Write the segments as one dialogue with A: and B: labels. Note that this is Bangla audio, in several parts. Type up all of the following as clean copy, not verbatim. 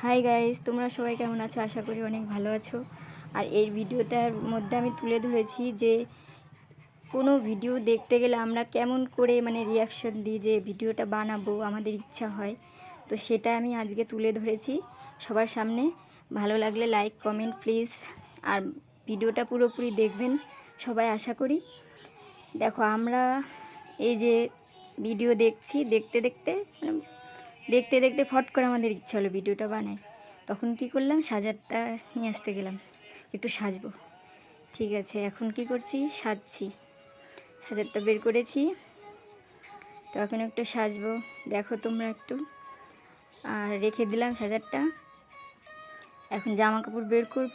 A: হাই গাইস, তোমরা সবাই কেমন আছো? আশা করি অনেক ভালো আছো। আর এই ভিডিওটার মধ্যে আমি তুলে ধরেছি যে কোনো ভিডিও দেখতে গেলে আমরা কেমন করে রিয়াকশন দিই, যে ভিডিওটা বানাবো আমাদের ইচ্ছা হয়, তো সেটা আমি আজকে তুলে ধরেছি সবার সামনে। ভালো লাগলে লাইক কমেন্ট প্লিজ, আর ভিডিওটা পুরোপুরি দেখবেন সবাই আশা করি। দেখো, আমরা এই যে ভিডিও দেখছি, দেখতে দেখতে ফট করে আমাদের ইচ্ছা হলো ভিডিওটা বানাই। তখন কি করলাম, সাজারটা নিয়ে আসতে গেলাম, একটু সাজবো। ঠিক আছে, এখন কি করছি, সাজছি, সাজারটা বের করেছি, তো এখন একটু সাজবো। দেখো তোমরা একটু, আর রেখে দিলাম সাজারটা। এখন জামা কাপড় বের করব,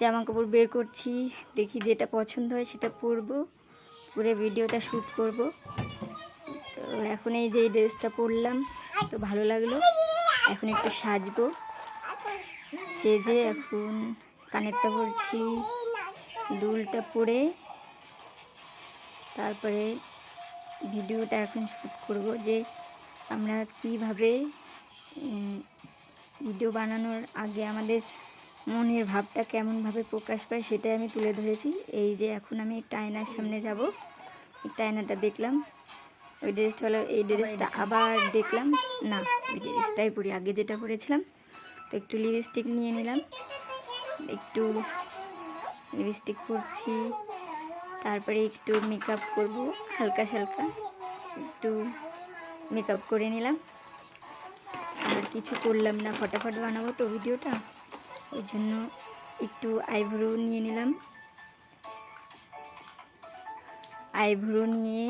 A: জামা কাপড় বের করছি, দেখি যেটা পছন্দ হয় সেটা পরবো, পরে ভিডিওটা শ্যুট করব। তো এখন এই যে ড্রেসটা পরলাম, তো ভালো লাগলো। এখন একটু সাজবো, সেজে এখন কানেরটা পরছি, দুলটা পরে তারপরে ভিডিওটা এখন শ্যুট করব, যে আমরা কিভাবে ভিডিও বানানোর আগে আমাদের মনের ভাবটা কেমনভাবে প্রকাশ পায় সেটাই আমি তুলে ধরেছি। এই যে এখন আমি একটা আয়নার সামনে যাব, একটা আয়নাটা দেখলাম, ওই ড্রেসটা হলো, এই ড্রেসটা আবার দেখলাম, না ওই ড্রেসটাই পরি, আগে যেটা পরেছিলাম। তো একটু লিপস্টিক নিয়ে নিলাম, একটু লিপস্টিক পরছি, তারপরে একটু মেকআপ করব, হালকা হালকা একটু মেকআপ করে নিলাম। আর কিছু করলাম না, ফটাফট বানাবো তো ভিডিওটা, ওই জন্য একটু আইব্রো নিয়ে নিলাম। আইব্রো নিয়ে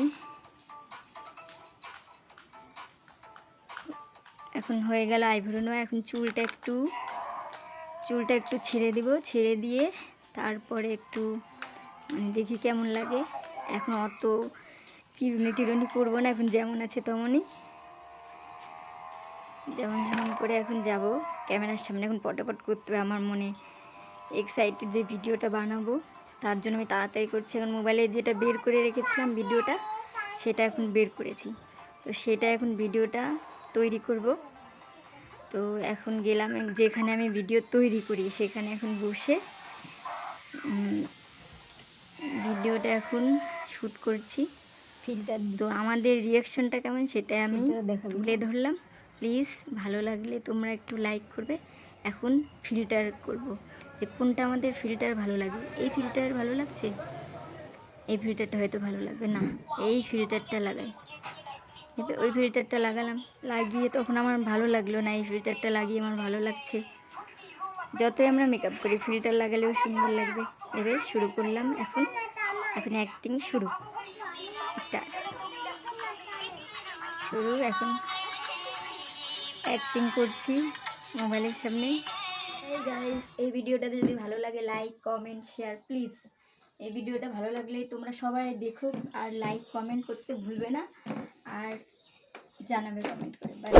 A: এখন হয়ে গেল আইব্রো নেওয়া। এখন চুলটা একটু ছেড়ে দিব, ছেড়ে দিয়ে তারপরে একটু দেখি কেমন লাগে। এখন অত চিরুনি টিরুনি করবো না, এখন যেমন আছে তেমনই, যেমন করে এখন যাব ক্যামেরার সামনে। এখন পটাপট করতে হবে, আমার মনে এক্সাইটেড যে ভিডিওটা বানাবো, তার জন্য আমি তাড়াতাড়ি করছি। এখন মোবাইলে যেটা বের করে রেখেছিলাম ভিডিওটা, সেটা এখন বের করেছি, তো সেটা এখন ভিডিওটা তৈরি করব। তো এখন গেলাম যেখানে আমি ভিডিও তৈরি করি, সেখানে এখন বসে ভিডিওটা এখন শ্যুট করছি। ফিল্টার তো আমাদের রিয়াকশনটা কেমন সেটা আমি তুলে ধরলাম। প্লিজ ভালো লাগলে তোমরা একটু লাইক করবে। এখন ফিল্টার করব, যে কোনটা আমাদের ফিল্টার ভালো লাগে। এই ফিল্টার ভালো লাগছে, এই ফিল্টারটা হয়তো ভালো লাগবে না, এই ফিল্টারটা লাগাই, ওই ফিল্টারটা লাগালাম, লাগিয়ে তখন আমার ভালো লাগলো না, এই ফিল্টারটা লাগিয়ে আমার ভালো লাগছে। যতই আমরা মেকআপ করি, ফিল্টার লাগালেও সুন্দর লাগবে। এবার শুরু করলাম, এখন অ্যাক্টিং শুরু, স্টার্ট শুরু। এখন অ্যাক্টিং করছি মোবাইলের সামনে। এই গাইস, এই ভিডিওটাতে যদি ভালো লাগে লাইক কমেন্ট শেয়ার প্লিজ। এই ভিডিওটা ভালো লাগলে তোমরা সবাই দেখো, আর লাইক কমেন্ট করতে ভুলবে না, আর জানাবে কমেন্ট করে। বাই।